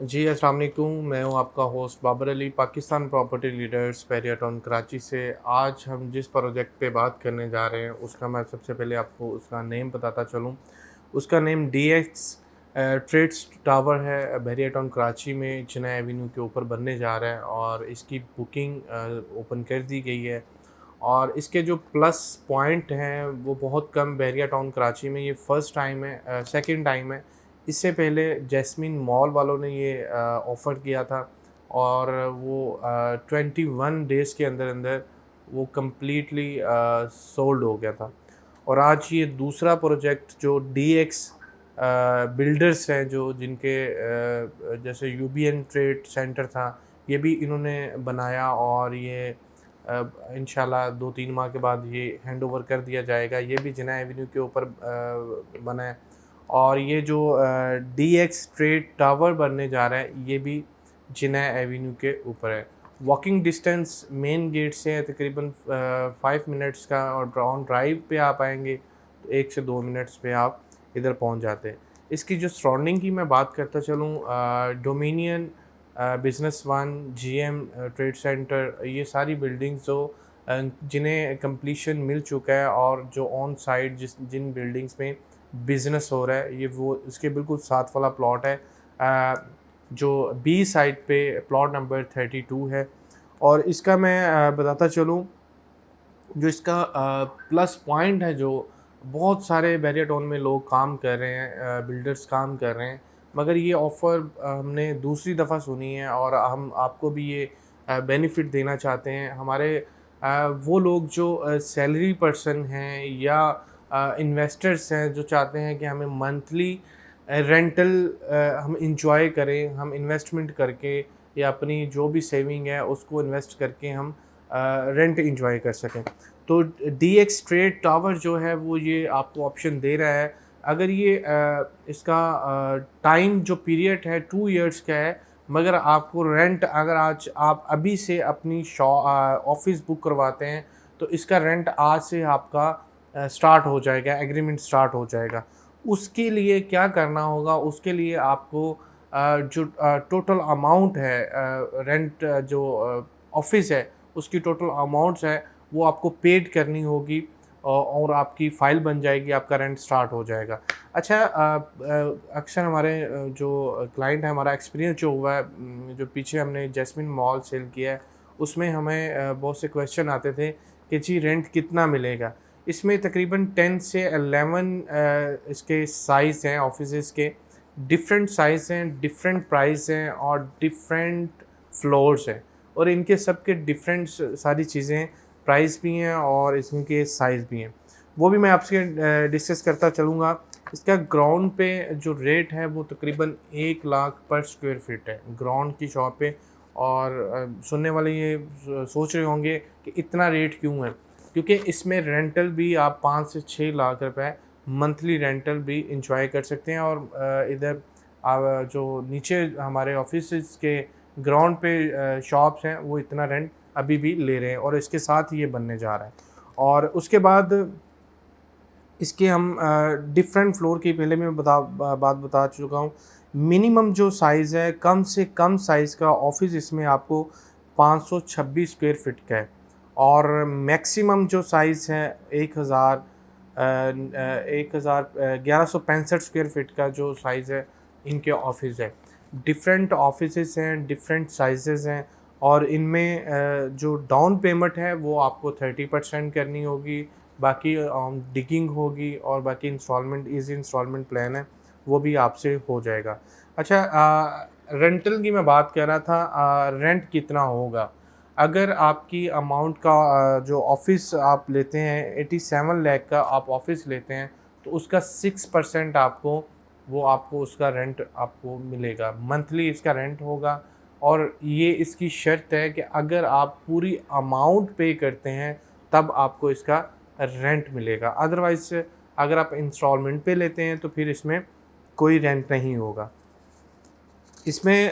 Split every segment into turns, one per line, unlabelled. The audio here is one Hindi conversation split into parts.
जी, अस्सलाम वालेकुम। मैं हूँ आपका host Babar Ali, Pakistan property leaders Bahria Town Karachi से। आज हम जिस प्रोजेक्ट पे बात करने जा रहे हैं उसका मैं सबसे पहले आपको उसका नेम बताता चलूँ। उसका नेम डीएक्स ट्रेड्स टावर है, बहरिया टाउन कराची में जिना एवेन्यू के ऊपर बनने जा रहा है और इसकी बुकिंग ओपन कर दी गई है। और इसके जो प्लस पॉइंट हैं वो बहुत कम बहरिया टाउन कराची में ये फ़र्स्ट टाइम है, सेकंड टाइम है। इससे पहले जैस्मिन मॉल वालों ने ये ऑफ़र किया था और वो 21 डेज़ के अंदर अंदर वो कम्प्लीटली सोल्ड हो गया था। और आज ये दूसरा प्रोजेक्ट जो डीएक्स बिल्डर्स हैं जो जिनके जैसे यूबीएन ट्रेड सेंटर था, ये भी इन्होंने बनाया और ये इंशाल्लाह 2-3 माह के बाद ये हैंडओवर कर दिया जाएगा। ये भी जिना एवेन्यू के ऊपर बना है। और ये जो डीएक्स ट्रेड टावर बनने जा रहा है, ये भी जिना एवेन्यू के ऊपर है। वॉकिंग डिस्टेंस मेन गेट से है तकरीबन 5 मिनट्स का, और ऑन ड्राइव पे आप आएँगे तो 1 से 2 मिनट्स में आप इधर पहुंच जाते हैं। इसकी जो सराउंडिंग की मैं बात करता चलूँ, dominion, business one, GM trade centre, ये सारी बिल्डिंग्स जो जिन्हें कंप्लीशन मिल चुका है और जो ऑन साइट जिन बिल्डिंग्स में बिज़नेस हो रहा है, ये वो इसके बिल्कुल साथ वाला प्लॉट है। जो बी साइड पे प्लॉट नंबर 32 है। और इसका मैं बताता चलूँ, जो इसका प्लस पॉइंट है, जो बहुत सारे बैरियर टाउन में लोग काम कर रहे हैं, बिल्डर्स काम कर रहे हैं, मगर ये ऑफ़र हमने दूसरी दफ़ा सुनी है और हम आपको भी ये बेनिफिट देना चाहते हैं। हमारे वो लोग जो सैलरी पर्सन हैं या इन्वेस्टर्स हैं जो चाहते हैं कि हमें मंथली रेंटल हम इंजॉय करें, हम इन्वेस्टमेंट करके या अपनी जो भी सेविंग है उसको इन्वेस्ट करके हम रेंट इंजॉय कर सकें। तो डीएक्स ट्रेड टावर जो है वो ये आपको ऑप्शन दे रहा है। अगर ये इसका टाइम जो पीरियड है 2 इयर्स का है, मगर आपको रेंट अगर आज आप अभी से अपनी ऑफ़िस बुक करवाते हैं तो इसका रेंट आज से आपका स्टार्ट हो जाएगा, एग्रीमेंट स्टार्ट हो जाएगा। उसके लिए क्या करना होगा, उसके लिए आपको जो टोटल अमाउंट है, रेंट जो ऑफ़िस है उसकी टोटल अमाउंट्स है वो आपको पेड करनी होगी और आपकी फ़ाइल बन जाएगी, आपका रेंट स्टार्ट हो जाएगा। अच्छा, अक्सर हमारे जो क्लाइंट है, हमारा एक्सपीरियंस जो हुआ है, जो पीछे हमने जैस्मिन मॉल सेल किया है, उसमें हमें बहुत से क्वेश्चन आते थे कि जी रेंट कितना मिलेगा? इसमें तकरीबन 10 से 11 इसके साइज़ हैं ऑफ़िसेज़ के, डिफरेंट साइज़ हैं, डिफरेंट प्राइस हैं और डिफरेंट फ्लोर्स हैं। और इनके सब के डिफरेंट सारी चीज़ें हैं, प्राइस भी हैं और इनके साइज़ भी हैं। वो भी मैं आपसे डिस्कस करता चलूँगा। इसका ग्राउंड पे जो रेट है वो तकरीबन 1 लाख पर स्क्वायर फीट है, ग्राउंड की शॉप पे। और सुनने वाले ये सोच रहे होंगे कि इतना रेट क्यों है? क्योंकि इसमें रेंटल भी आप 5 से 6 लाख रुपए मंथली रेंटल भी एन्जॉय कर सकते हैं। और इधर जो नीचे हमारे ऑफिसेज़ के ग्राउंड पे शॉप्स हैं वो इतना रेंट अभी भी ले रहे हैं और इसके साथ ही ये बनने जा रहा है। और उसके बाद इसके हम डिफरेंट फ्लोर की पहले मैं बात बता चुका हूँ। मिनिमम जो साइज़ है, कम से कम साइज़ का ऑफ़िस इसमें आपको 526 स्क्वायर फीट का है। और मैक्सिमम जो साइज़ है 1165 स्क्वायर फीट का जो साइज़ है इनके ऑफ़िस है। डिफरेंट ऑफिसेस हैं, डिफरेंट साइज़ेज़ हैं और इनमें जो डाउन पेमेंट है वो आपको 30% करनी होगी, बाकी डिगिंग होगी और बाकी इंस्टॉलमेंट ईज़ी इंस्टॉलमेंट प्लान है वो भी आपसे हो जाएगा। अच्छा, रेंटल की मैं बात कर रहा था, रेंट कितना होगा? अगर आपकी अमाउंट का जो ऑफ़िस आप लेते हैं 87 लाख का आप ऑफ़िस लेते हैं तो उसका 6% आपको उसका रेंट आपको मिलेगा, मंथली इसका रेंट होगा। और ये इसकी शर्त है कि अगर आप पूरी अमाउंट पे करते हैं तब आपको इसका रेंट मिलेगा, अदरवाइज़ अगर आप इंस्टॉलमेंट पे लेते हैं तो फिर इसमें कोई रेंट नहीं होगा। इसमें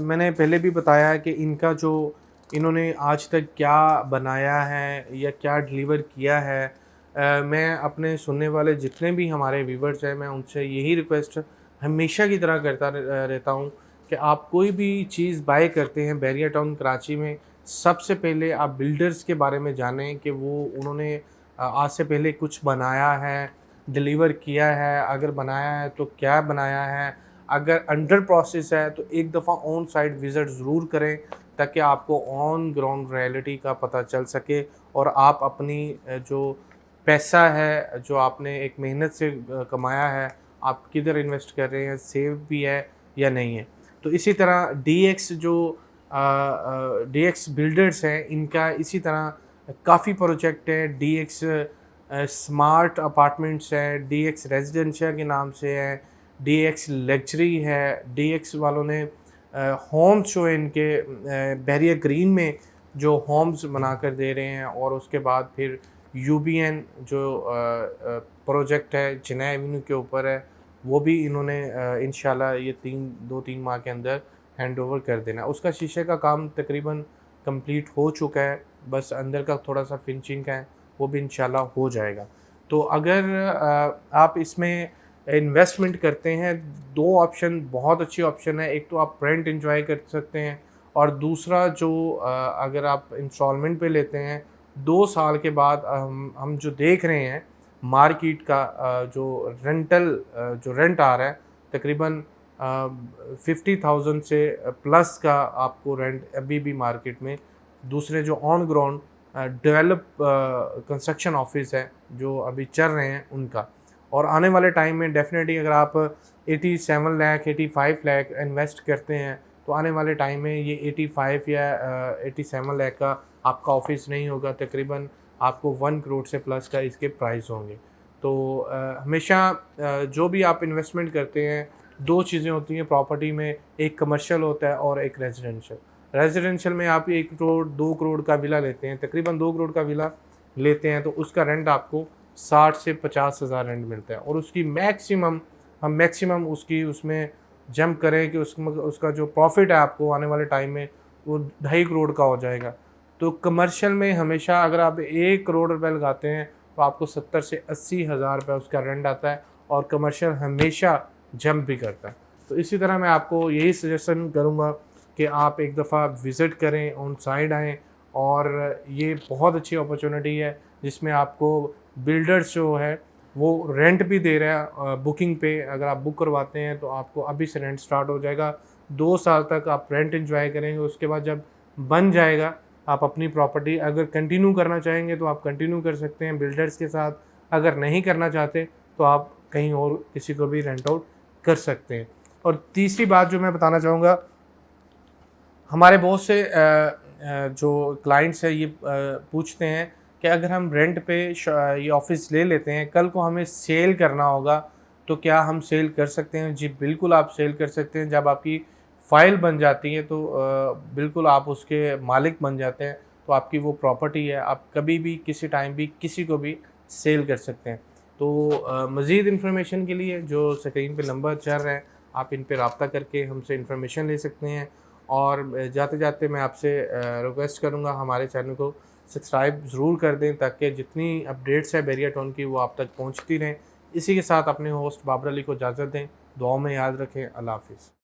मैंने पहले भी बताया कि इनका जो इन्होंने आज तक क्या बनाया है या क्या डिलीवर किया है, मैं अपने सुनने वाले जितने भी हमारे व्यूवर्स हैं मैं उनसे यही रिक्वेस्ट हमेशा की तरह करता रहता हूँ कि आप कोई भी चीज़ बाय करते हैं बैरिया टाउन कराची में, सबसे पहले आप बिल्डर्स के बारे में जानें कि वो उन्होंने आज से पहले कुछ बनाया है, डिलीवर किया है, अगर बनाया है तो क्या बनाया है, अगर अंडर प्रोसेस है तो एक दफ़ा ऑन साइट विज़िट ज़रूर करें ताकि आपको ऑन ग्राउंड रियलिटी का पता चल सके और आप अपनी जो पैसा है, जो आपने एक मेहनत से कमाया है, आप किधर इन्वेस्ट कर रहे हैं, सेव भी है या नहीं है। तो इसी तरह डीएक्स जो डीएक्स बिल्डर्स हैं, इनका इसी तरह काफ़ी प्रोजेक्ट है। डीएक्स स्मार्ट अपार्टमेंट्स है, डीएक्स रेजिडेंशियल के नाम से है, डीएक्स लग्जरी है। डीएक्स वालों ने होम्स जो इनके बैरियर ग्रीन में जो होम्स बनाकर दे रहे हैं, और उसके बाद फिर यूबीएन जो प्रोजेक्ट है चिनाई एवेन्यू के ऊपर है, वो भी इन्होंने इंशाल्लाह ये 2-3 माह के अंदर हैंडओवर कर देना। उसका शीशे का काम तकरीबन कंप्लीट हो चुका है, बस अंदर का थोड़ा सा फिनिशिंग का है, वो भी इंशाल्लाह हो जाएगा। तो अगर आप इसमें इन्वेस्टमेंट करते हैं, 2 ऑप्शन बहुत अच्छी ऑप्शन है। एक तो आप रेंट एंजॉय कर सकते हैं, और दूसरा जो अगर आप इंस्टॉलमेंट पे लेते हैं 2 साल के बाद हम जो देख रहे हैं मार्केट का जो जो रेंट आ रहा है तकरीबन 50,000 से प्लस का आपको रेंट अभी भी मार्केट में दूसरे जो on ground develop construction office है जो अभी चल रहे हैं उनका। और आने वाले टाइम में डेफिनेटली अगर आप 87 लाख 85 लाख इन्वेस्ट करते हैं तो आने वाले टाइम में ये 85 या 87 लाख का आपका ऑफिस नहीं होगा, तकरीबन आपको 1 करोड़ से प्लस का इसके प्राइस होंगे। तो हमेशा जो भी आप इन्वेस्टमेंट करते हैं 2 चीज़ें होती हैं प्रॉपर्टी में, एक कमर्शियल होता है और एक रेजिडेंशियल। रेजिडेंशियल में आप 1 करोड़ 2 करोड़ का विला लेते हैं, तकरीबन 2 करोड़ का विला लेते हैं, तो उसका रेंट आपको 60 से 50 हज़ार रेंट मिलता है, और उसकी मैक्सिमम उसकी उसमें जंप करें कि उसका जो प्रॉफिट है आपको आने वाले टाइम में वो 2.5 करोड़ का हो जाएगा। तो कमर्शियल में हमेशा अगर आप 1 करोड़ रुपए लगाते हैं तो आपको 70 से 80 हज़ार रुपये उसका रेंट आता है, और कमर्शियल हमेशा जंप भी करता है। तो इसी तरह मैं आपको यही सजेशन करूँगा कि आप एक दफ़ा विज़िट करें, ऑन साइड आएँ, और ये बहुत अच्छी अपॉर्चुनिटी है जिसमें आपको बिल्डर्स जो है वो रेंट भी दे रहा है बुकिंग पे। अगर आप बुक करवाते हैं तो आपको अभी से रेंट स्टार्ट हो जाएगा, 2 साल तक आप रेंट एंजॉय करेंगे। उसके बाद जब बन जाएगा आप अपनी प्रॉपर्टी अगर कंटिन्यू करना चाहेंगे तो आप कंटिन्यू कर सकते हैं बिल्डर्स के साथ, अगर नहीं करना चाहते तो आप कहीं और किसी को भी रेंट आउट कर सकते हैं। और तीसरी बात जो मैं बताना चाहूँगा, हमारे बहुत से जो क्लाइंट्स है ये पूछते हैं कि अगर हम रेंट पे ये ऑफ़िस ले लेते हैं, कल को हमें सेल करना होगा तो क्या हम सेल कर सकते हैं? जी बिल्कुल आप सेल कर सकते हैं। जब आपकी फ़ाइल बन जाती है तो बिल्कुल आप उसके मालिक बन जाते हैं, तो आपकी वो प्रॉपर्टी है, आप कभी भी किसी टाइम भी किसी को भी सेल कर सकते हैं। तो मज़ीद इन्फॉर्मेशन के लिए जो स्क्रीन पे नंबर चल रहे हैं आप इन पे रब्ता करके हमसे इन्फॉर्मेशन ले सकते हैं। और जाते जाते मैं आपसे रिक्वेस्ट करूँगा हमारे चैनल को सब्सक्राइब ज़रूर कर दें ताकि जितनी अपडेट्स है बैरिया टाउन की वो आप तक पहुँचती रहें। इसी के साथ अपने होस्ट बाबर अली को इजाज़त दें, दुआओं में याद रखें। अल्लाह हाफ़िज़।